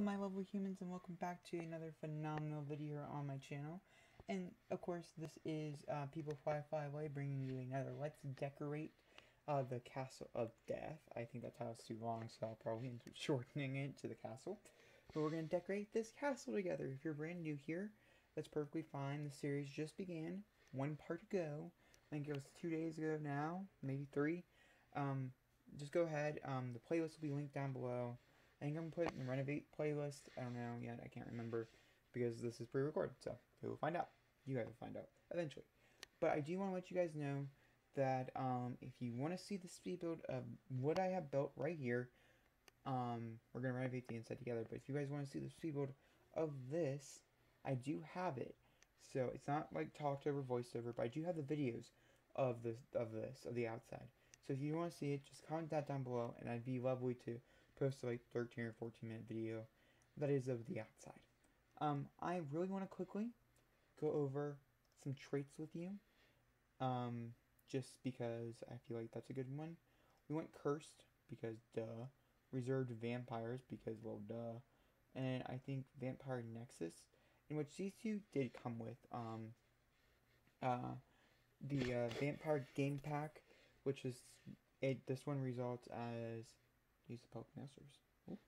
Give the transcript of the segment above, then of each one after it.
my lovely humans, and welcome back to another phenomenal video on my channel. And of course, this is PeopleFlyFlyAway bringing you another Let's Decorate the Castle of Death. I think that title's too long, so I'll probably end up shortening it to the castle. But we're going to decorate this castle together. If you're brand new here, that's perfectly fine. The series just began. One part to go. I think it was 2 days ago now, maybe 3. Just go ahead. The playlist will be linked down below. I think I'm going to put it in the Renovate playlist. I don't know yet. I can't remember because this is pre-recorded. So we will find out. You guys will find out eventually. But I do want to let you guys know that if you want to see the speed build of what I have built right here, we're going to renovate the inside together. But if you guys want to see the speed build of this, I do have it. So it's not like talked over, voiced over, but I do have the videos of the outside. So if you want to see it, just comment that down below, and I'd be lovely to post a like 13 or 14 minute video that is of the outside. I really want to quickly go over some traits with you, just because I feel like that's a good one. We went cursed because duh, reserved vampires because well duh, and I think vampire nexus, in which these two did come with the vampire game pack, which is this one results as use the Pokemon Masters. Ooh,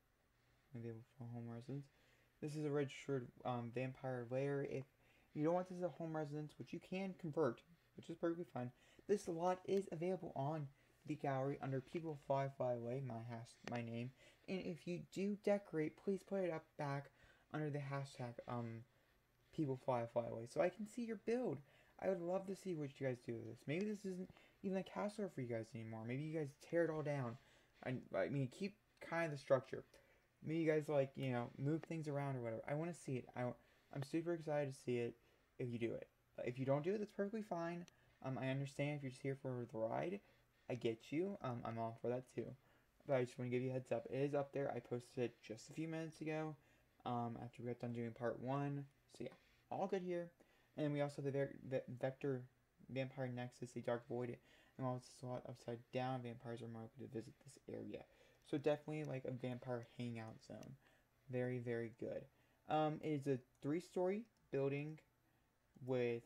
maybe for home residence. This is a registered vampire lair. If you don't want this as a home residence, which you can convert, which is perfectly fine, this lot is available on the gallery under PeopleFlyFlyAway, my name. And if you do decorate, please put it up back under the hashtag PeopleFlyFlyAway so I can see your build. I would love to see what you guys do with this. Maybe this isn't even a castle for you guys anymore. Maybe you guys tear it all down. I mean, keep kind of the structure. Maybe you guys, like, you know, move things around or whatever. I want to see it. I'm super excited to see it if you do it. If you don't do it, that's perfectly fine. I understand if you're just here for the ride. I get you. I'm all for that too. But I just want to give you a heads up. It is up there. I posted it just a few minutes ago. After we got done doing part 1. So yeah, all good here. And we also have the Vector Vampire Nexus, the Dark Void, and also slot upside down. Vampires are more likely to visit this area. So definitely like a vampire hangout zone. Very, very good. It is a 3-story building with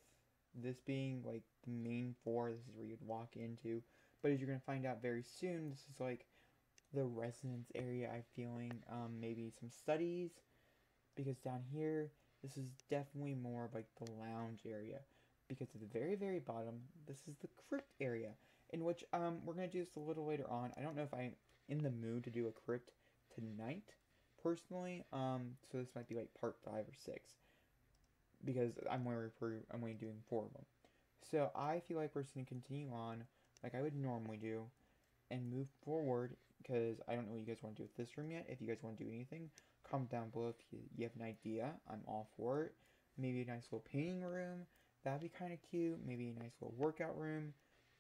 this being like the main floor. This is where you'd walk into. But as you're going to find out very soon, this is like the residence area, I'm feeling. Maybe some studies. Because down here, this is definitely more of like the lounge area. Because at the very, very bottom, this is the crypt area. In which we're going to do this a little later on. I don't know if I'm in the mood to do a crypt tonight, personally. So this might be like part 5 or 6. Because I'm only doing 4 of them. So I feel like we're just going to continue on like I would normally do. And move forward. Because I don't know what you guys want to do with this room yet. If you guys want to do anything, comment down below if you have an idea. I'm all for it. Maybe a nice little painting room. That'd be kind of cute. Maybe a nice little workout room.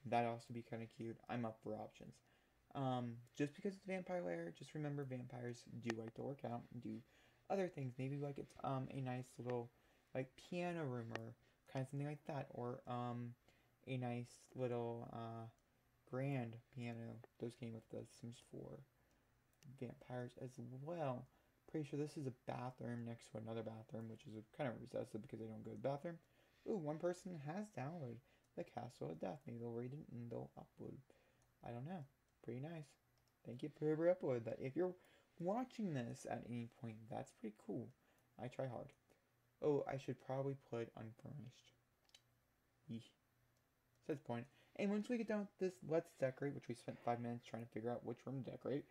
That'd also be kind of cute. I'm up for options. Just because it's a vampire lair, just remember vampires do like to work out and do other things. Maybe like it's a nice little like piano room or kind of something like that. Or a nice little grand piano. Those came with the Sims 4 vampires as well. Pretty sure this is a bathroom next to another bathroom, which is kind of recessive because I don't go to the bathroom. Ooh, one person has downloaded the Castle of Death. Maybe they'll read it and they'll upload. I don't know. Pretty nice. Thank you for whoever uploaded that. If you're watching this at any point, that's pretty cool. I try hard. Oh, I should probably put unfurnished. Eesh. So that's the point. And once we get done with this, let's decorate, which we spent 5 minutes trying to figure out which room to decorate.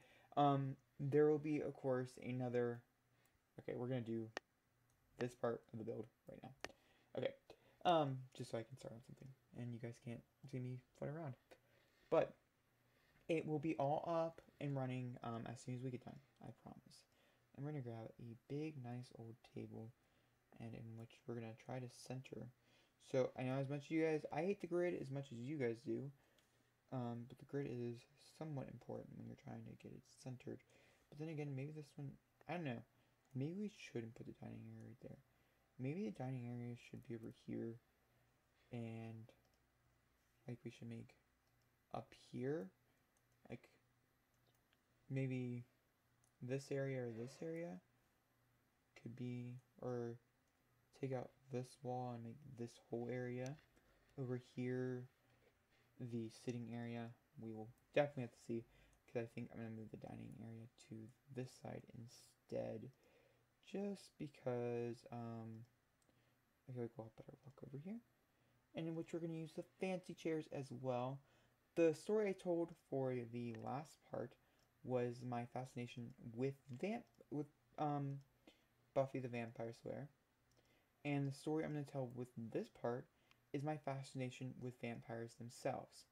There will be, of course, another... Okay, we're going to do this part of the build right now. Okay, just so I can start on something. And you guys can't see me flit around. But it will be all up and running as soon as we get done, I promise. I'm going to grab a big, nice old table, and in which we're going to try to center. So, I know as much as you guys... I hate the grid as much as you guys do. But the grid is somewhat important when you're trying to get it centered. But then again, maybe this one, I don't know. Maybe we shouldn't put the dining area right there. Maybe the dining area should be over here. And, like, we should make up here. Like, maybe this area or this area. could be, or take out this wall and make this whole area. Over here, the sitting area, we will definitely have to see, because I think I'm going to move the dining area to this side instead, just because I feel like we'll have better luck over here. And in which we're going to use the fancy chairs as well. The story I told for the last part was my fascination with Buffy the Vampire Slayer. And the story I'm going to tell with this part is my fascination with vampires themselves.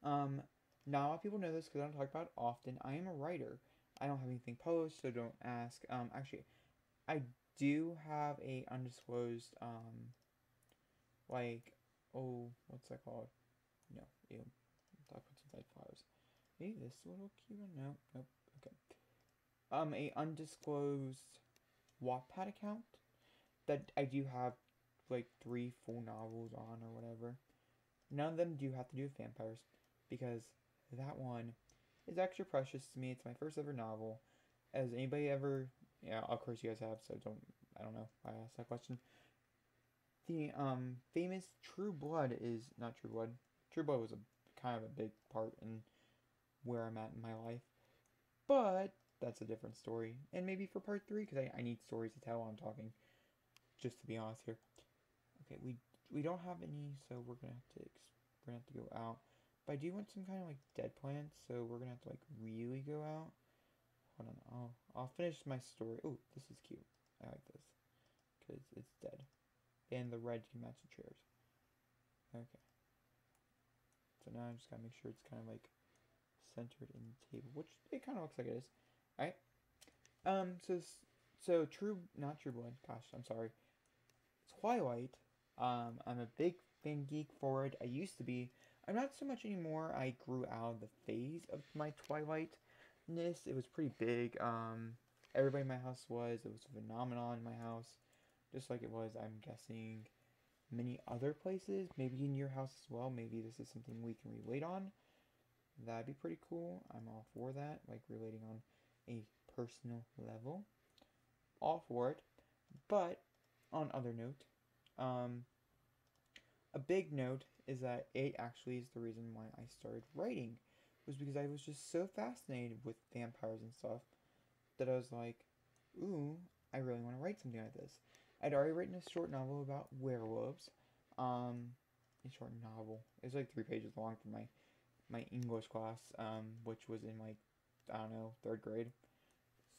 Not a lot of people know this because I don't talk about it often. I am a writer. I don't have anything published, so don't ask. Actually, I do have a undisclosed, what's that called? No, ew. Talk about some flowers. Maybe this little cute one? No, nope, okay. A undisclosed Wattpad account that I do have like 3 full novels on or whatever. None of them do have to do with vampires because that one is extra precious to me. It's my first ever novel. Has anybody ever, yeah, of course you guys have, so I don't know why I asked that question. The famous True Blood is not True Blood. True Blood was a kind of a big part in where I'm at in my life, but that's a different story. And maybe for part 3, because I need stories to tell while I'm talking. Just to be honest here. Okay, we don't have any, so we're gonna have to go out. But I do want some kind of like dead plants, so we're gonna have to like really go out. Hold on, I'll finish my story. Oh, this is cute. I like this because it's dead, and the red can match the chairs. Okay. So now I just gotta make sure it's kind of like centered in the table, which it kind of looks like it is. All right. So not True Blood. Gosh, I'm sorry. Twilight. I'm a big fan geek for it. I used to be. I'm not so much anymore. I grew out of the phase of my Twilight-ness. It was pretty big. Everybody in my house was. It was a phenomenon in my house. Just like it was, I'm guessing, many other places. Maybe in your house as well. Maybe this is something we can relate on. That'd be pretty cool. I'm all for that. Like relating on a personal level. All for it. But, on other note, a big note is that it actually is the reason why I started writing. Was because I was just so fascinated with vampires and stuff that I was like, ooh, I really want to write something like this. I'd already written a short novel about werewolves. A short novel. It was like 3 pages long for my English class, which was in like, I don't know, 3rd grade.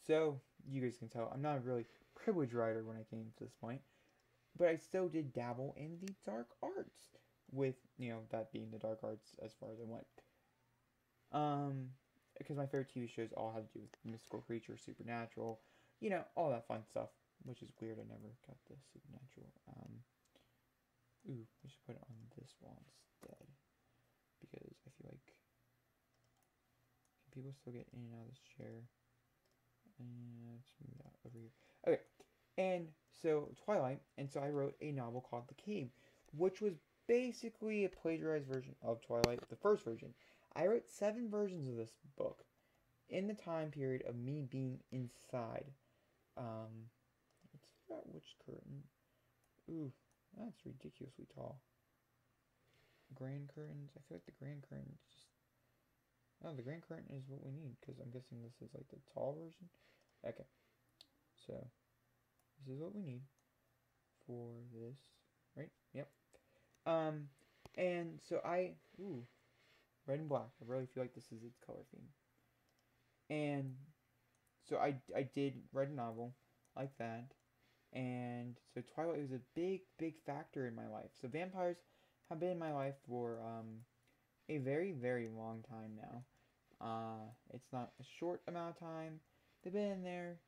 So, you guys can tell, I'm not a really privileged writer when I came to this point. But I still did dabble in the dark arts. With, that being the dark arts as far as I went. Because my favorite TV shows all had to do with mystical creatures, supernatural, all that fun stuff. Which is weird, I never got the supernatural. Ooh, we should put it on this wall instead. Because I feel like, can people still get in and out of this chair? And let's move that over here. Okay, and so Twilight, and so I wrote a novel called The Cave, which was basically a plagiarized version of Twilight, the first version. I wrote 7 versions of this book in the time period of me being inside. Let's figure out which curtain. Ooh, that's ridiculously tall. Grand curtains. I feel like the grand curtain is just... Oh, the grand curtain is what we need, because I'm guessing this is like the tall version. Okay. So, this is what we need for this, right? Yep. And so ooh, red and black. I really feel like this is its color theme. And so I did write a novel like that. And so Twilight was a big, big factor in my life. So vampires have been in my life for a very, very long time now. It's not a short amount of time. They've been in there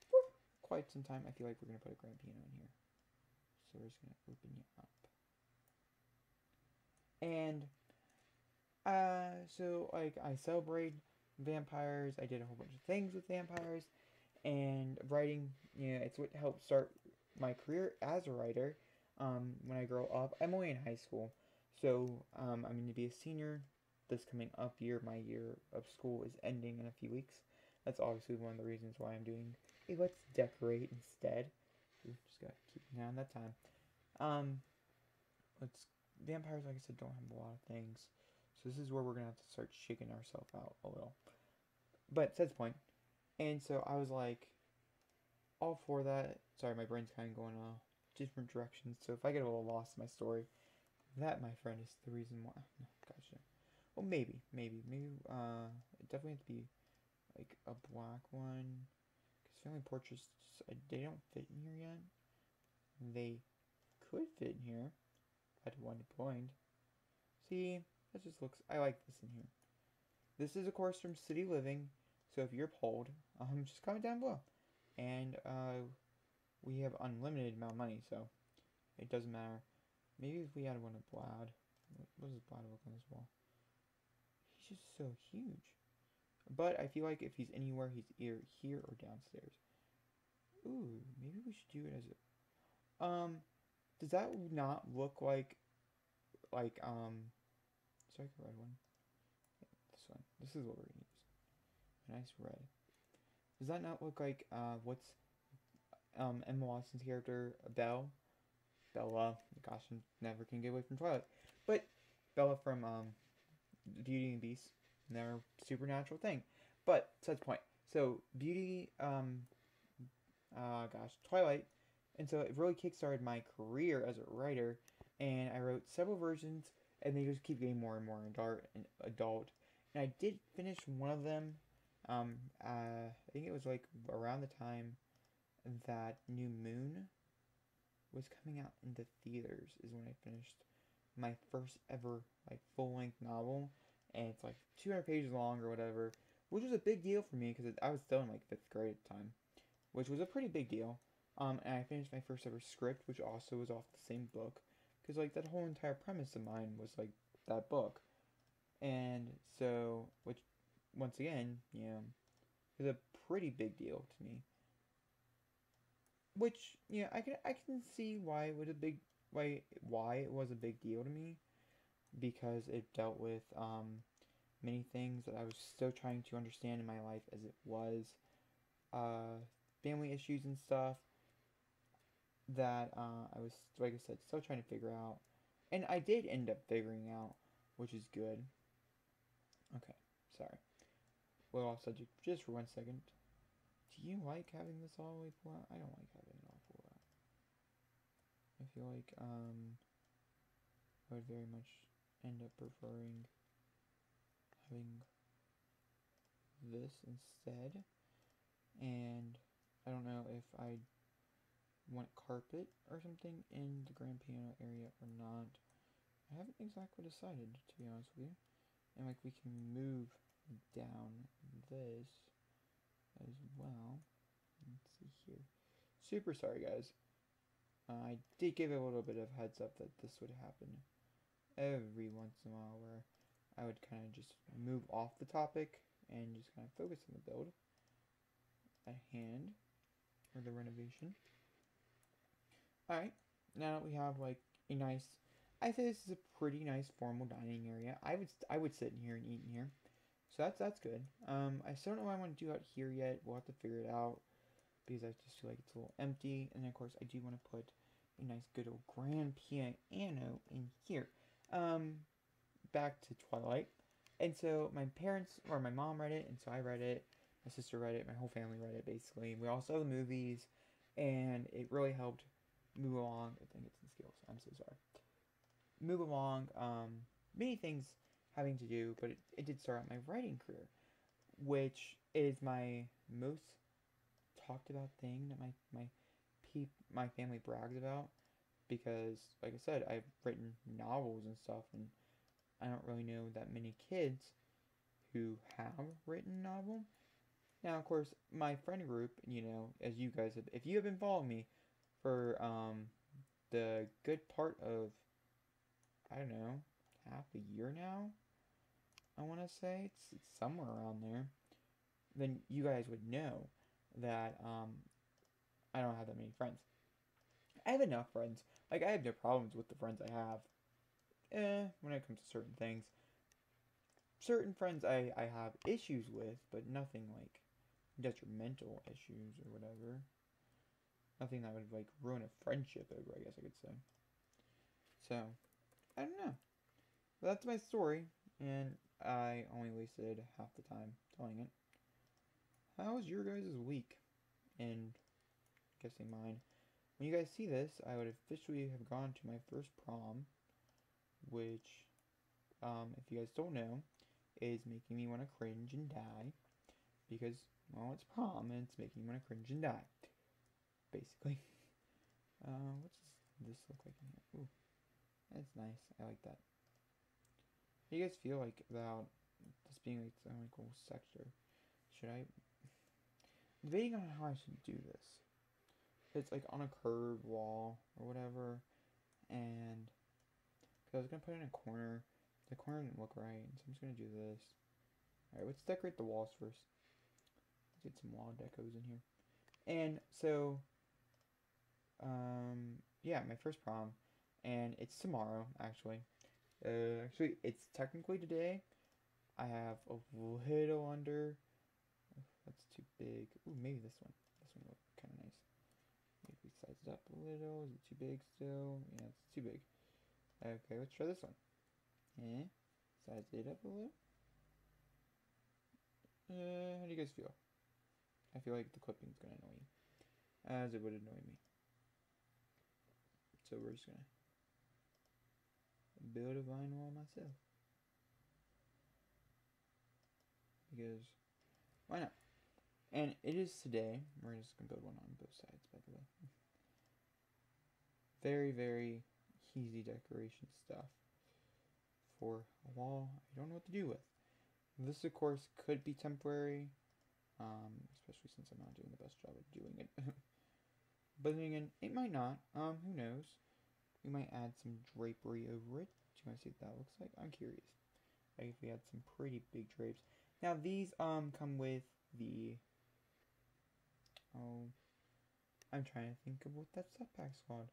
for quite some time. I feel like we're going to put a grand piano in here. So we're just going to open you up. And so like I celebrate vampires. I did a whole bunch of things with vampires, and writing, it's what helped start my career as a writer. When I grow up, I'm only in high school, so I'm going to be a senior this coming up year. My year of school is ending in a few weeks. That's obviously one of the reasons why I'm doing hey, let's decorate instead. We just gotta keep an eye on that time. Um, let's vampires, like I said, don't have a lot of things, so this is where we're gonna have to start shaking ourselves out a little. But that's the point. And so I was like, all for that. Sorry, my brain's kind of going different directions. So if I get a little lost in my story, that, my friend, is the reason why. No, gotcha. Well, maybe. It definitely has to be like a black one. Because family portraits, they don't fit in here yet. They could fit in here at one point. See, that just looks. I like this in here. This is, of course, from City Living. So if you're polled, just comment down below. And we have unlimited amount of money, so it doesn't matter. Maybe if we had one of Blad. What does Blad look on this wall? He's just so huge. But I feel like if he's anywhere, he's either here or downstairs. Ooh, maybe we should do it as a... does that not look like sorry, the red one. Yeah, this one. This is what we're gonna use. A nice red. Does that not look like what's Emma Watson's character, Bella? Gosh, I never can get away from Twilight. But Bella from Beauty and the Beast, and their supernatural thing. But that's the point. So Beauty, Twilight, and so it really kickstarted my career as a writer. And I wrote several versions, and they just keep getting more and more adult. And I did finish one of them. I think it was like around the time that New Moon was coming out into theaters is when I finished my first ever like full-length novel, and it's like 200 pages long or whatever, which was a big deal for me because I was still in like 5th grade at the time, which was a pretty big deal. And I finished my first ever script, which also was off the same book, because like that whole entire premise of mine was like that book, and so which once again, is a pretty big deal to me. Which, I can see why it was a big why it was a big deal to me, because it dealt with many things that I was still trying to understand in my life as it was, family issues and stuff that I was, like I said, still trying to figure out, and I did end up figuring out, which is good. Okay, sorry. Well, off subject just for 1 second. Do you like having this all the way pulled out? I don't like having it all pulled out. I feel like I would very much end up preferring having this instead. And I don't know if I want carpet or something in the grand piano area or not. I haven't exactly decided, to be honest with you. And like we can move down this as well. Let's see here. Super sorry, guys. I did give it a little bit of heads up that this would happen every once in a while, where I would kind of just move off the topic and just kind of focus on the build at hand, or the renovation. Alright, now that we have like a nice, I say this is a pretty nice formal dining area. I would sit in here and eat in here. So that's good. I still don't know what I want to do out here yet. We'll have to figure it out, because I just feel like it's a little empty. And then of course I do want to put a nice good old grand piano in here. Back to Twilight. And so my parents, or my mom read it, and so I read it. My sister read it. My whole family read it, basically. We all saw the movies, and it really helped move along. I think it's in skills. I'm so sorry. Move along. Many things having to do, but it did start out my writing career, which is my most talked about thing that my family brags about, because like I said, I've written novels and stuff, and I don't really know that many kids who have written a novel. Now, of course, my friend group, as you guys have, if you have been following me for the good part of, I don't know, half a year now, I want to say, it's somewhere around there, then you guys would know that I don't have that many friends. I have enough friends. Like, I have no problems with the friends I have. When it comes to certain things. Certain friends I have issues with, but nothing like just your mental issues or whatever. Nothing that would like ruin a friendship over, I guess I could say. So, I don't know. But that's my story, and I only wasted half the time telling it. How was your guys' week? And guessing mine. When you guys see this, I would officially have gone to my first prom, which, if you guys don't know, is making me want to cringe and die. Because, well, it's prom, and it's making me want to cringe and die. Basically. What does this look like in here? Ooh, that's nice. I like that. How do you guys feel like about this being like its own like whole sector? Should I... debating on how I should do this. It's like on a curved wall or whatever, and cause I was gonna put it in a corner. The corner didn't look right, so I'm just gonna do this. Alright, let's decorate the walls first. Let's get some wall decos in here. And so, yeah, my first prom, and it's tomorrow, actually. Actually, it's technically today. I have a little under. That's too big. Ooh, maybe this one. This one looks kind of nice. Maybe we size it up a little. Is it too big still? Yeah, it's too big. Okay, let's try this one. Size it up a little. How do you guys feel? I feel like the clipping's gonna annoy you, as it would annoy me. So we're just gonna build a vine wall myself, because why not? And it is today. We're just gonna build one on both sides, by the way. Very, very easy decoration stuff for a wall I don't know what to do with. This, of course, could be temporary, especially since I'm not doing the best job of doing it. But then again, it might not. Who knows? We might add some drapery over it. Do you want to see what that looks like? I'm curious. Like if we had some pretty big drapes. Now these come with the... oh, I'm trying to think of what that stuff pack's called.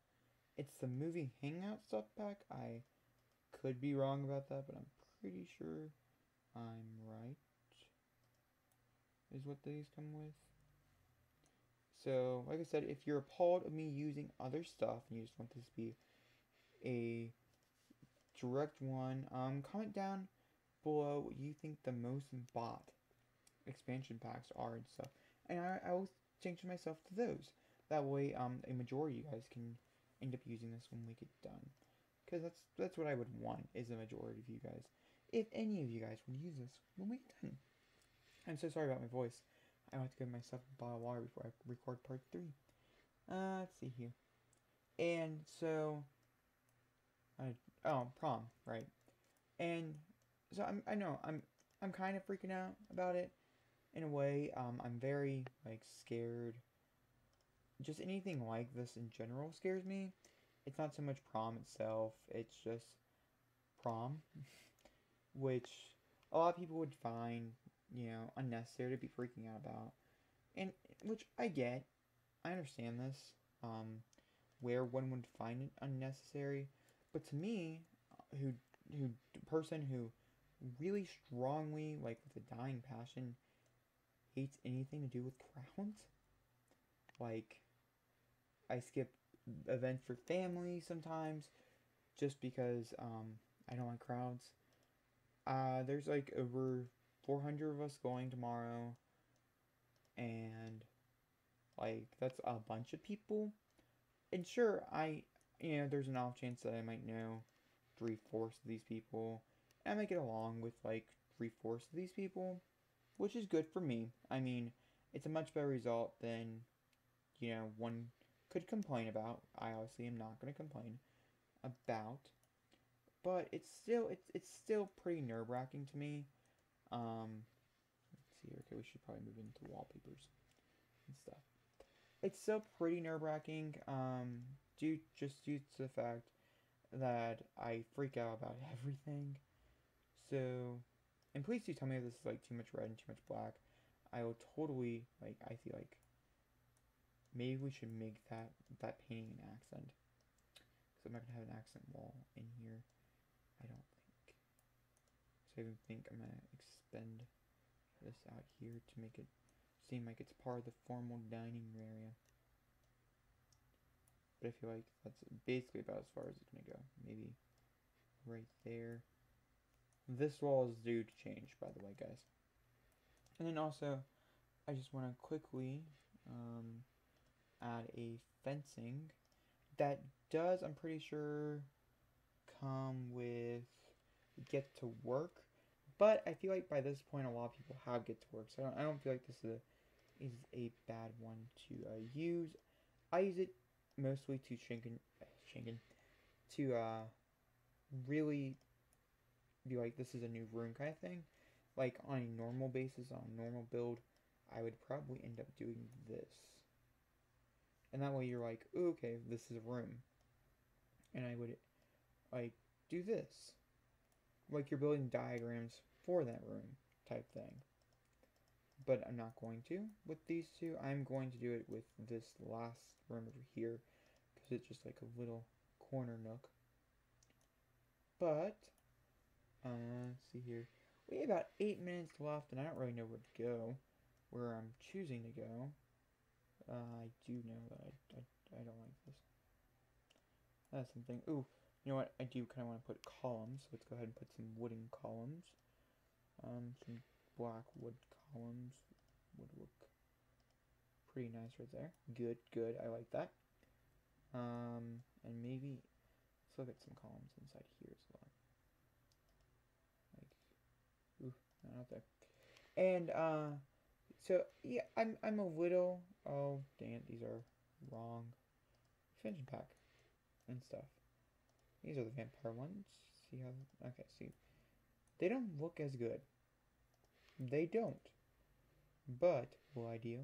It's the movie Hangout stuff pack. I could be wrong about that, but I'm pretty sure I'm right. Is what these come with. So, like I said, if you're appalled of me using other stuff and you just want this to be a direct one, comment down below what you think the most bought expansion packs are and stuff. And I will change myself to those. That way, a majority of you guys can end up using this when we get done. Because that's what I would want, is a majority of you guys. If any of you guys would use this when we get done. I'm so sorry about my voice. I want to give myself a bottle of water before I record part 3. Let's see here. And so, prom, right? And so I know I'm kind of freaking out about it in a way. I'm very like scared. Just anything like this in general scares me. It's not so much prom itself. It's just prom, which a lot of people would find, you know, unnecessary to be freaking out about. And which I get. I understand this. Where one would find it unnecessary. But to me, person who really strongly, like with a dying passion, hates anything to do with crowds. Like, I skip events for family sometimes just because I don't like crowds. There's like over 400 of us going tomorrow, and like that's a bunch of people. And sure, there's an off chance that I might know 3/4 of these people, and I might get along with like 3/4 of these people, which is good for me. I mean, it's a much better result than, one could complain about. I obviously am not going to complain about, but it's still pretty nerve-wracking to me. Let's see here. Okay, we should probably move into wallpapers and stuff. It's still pretty nerve-wracking, due to the fact that I freak out about everything. So, and please do tell me if this is like too much red and too much black. I will totally, like, I feel like maybe we should make that painting an accent. So I'm not going to have an accent wall in here, I don't think. So I even think I'm going to expend this out here to make it seem like it's part of the formal dining area. But I feel like that's basically about as far as it's gonna go. Maybe right there. This wall is due to change, by the way, guys. And then also, I just want to quickly add a fencing that does, I'm pretty sure, come with get to work. But I feel like by this point, a lot of people have get to work, so I don't feel like this is a bad one to use. I use it mostly to to really be like, this is a new room kind of thing. Like on a normal basis, on a normal build, I would probably end up doing this. And that way you're like, ooh, okay, this is a room. And I would like do this. Like you're building diagrams for that room type thing. But I'm not going to with these two. I'm going to do it with this last room over here, because it's just like a little corner nook. But let's see here. We have about 8 minutes left, and I don't really know where to go, where I'm choosing to go. I do know that I don't like this. That's something. Ooh, you know what? I do kind of want to put columns. So let's go ahead and put some wooden columns. Some black wood columns would look pretty nice right there. Good, good. I like that. And maybe let's look at some columns inside here as well. Like, ooh, not out there. And so yeah, I'm a little. Oh, dang it! These are wrong. Expansion pack and stuff. These are the vampire ones. See how? Okay, see. They don't look as good. They don't. But will I do?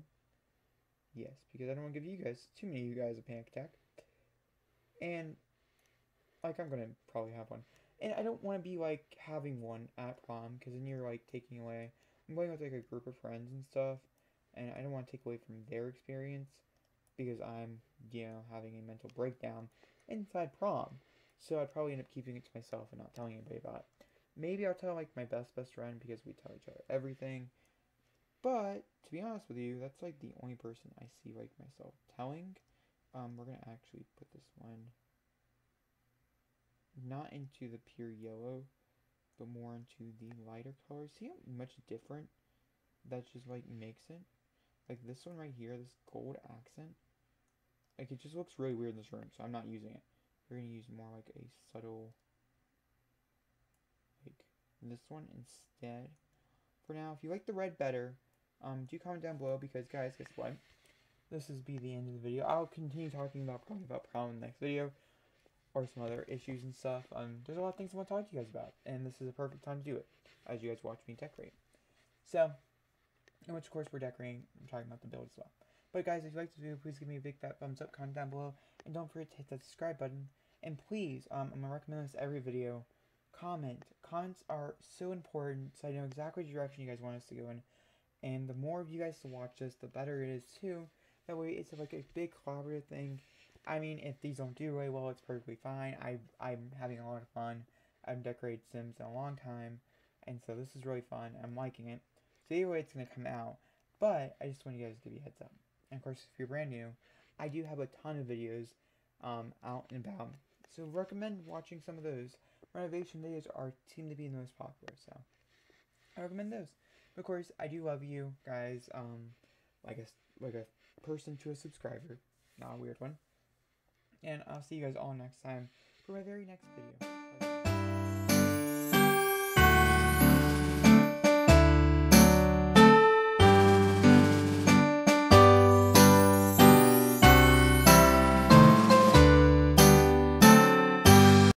Yes, because I don't want to give you guys, too many of you guys, a panic attack. And like I'm gonna probably have one. And I don't want to be like having one at prom, because then you're like taking away. I'm going with like a group of friends and stuff, and I don't want to take away from their experience, because I'm, you know, having a mental breakdown inside prom. So I'd probably end up keeping it to myself and not telling anybody about it. Maybe I'll tell like my best friend, because we tell each other everything. But to be honest with you, that's like the only person I see like myself telling. We're gonna actually put this one not into the pure yellow, but more into the lighter colors. See how much different that just like makes it? Like this one right here, this gold accent. Like it just looks really weird in this room, so I'm not using it. We're gonna use more like a subtle, like this one instead. For now, if you like the red better, do comment down below, because guys, guess what? This is be the end of the video. I'll continue talking about probably about prom in the next video, or some other issues and stuff. There's a lot of things I want to talk to you guys about, and this is a perfect time to do it, as you guys watch me decorate. So, in which of course we're decorating, I'm talking about the build as well. But guys, if you like this video, please give me a big fat thumbs up, comment down below, and don't forget to hit that subscribe button. And please, I'm gonna recommend this every video. Comment. Comments are so important, so I know exactly which direction you guys want us to go in. And the more of you guys to watch this, the better it is too. That way, it's like a big collaborative thing. I mean, if these don't do really well, it's perfectly fine. I'm having a lot of fun. I've decorated Sims in a long time, and so this is really fun. I'm liking it. So either way, it's gonna come out. But I just want you guys to give you a heads up. And of course, if you're brand new, I do have a ton of videos out and about. So recommend watching some of those. Renovation videos seem to be the most popular, so I recommend those. But of course, I do love you guys. Like a person to a subscriber, not a weird one. And I'll see you guys all next time for my very next video. Bye.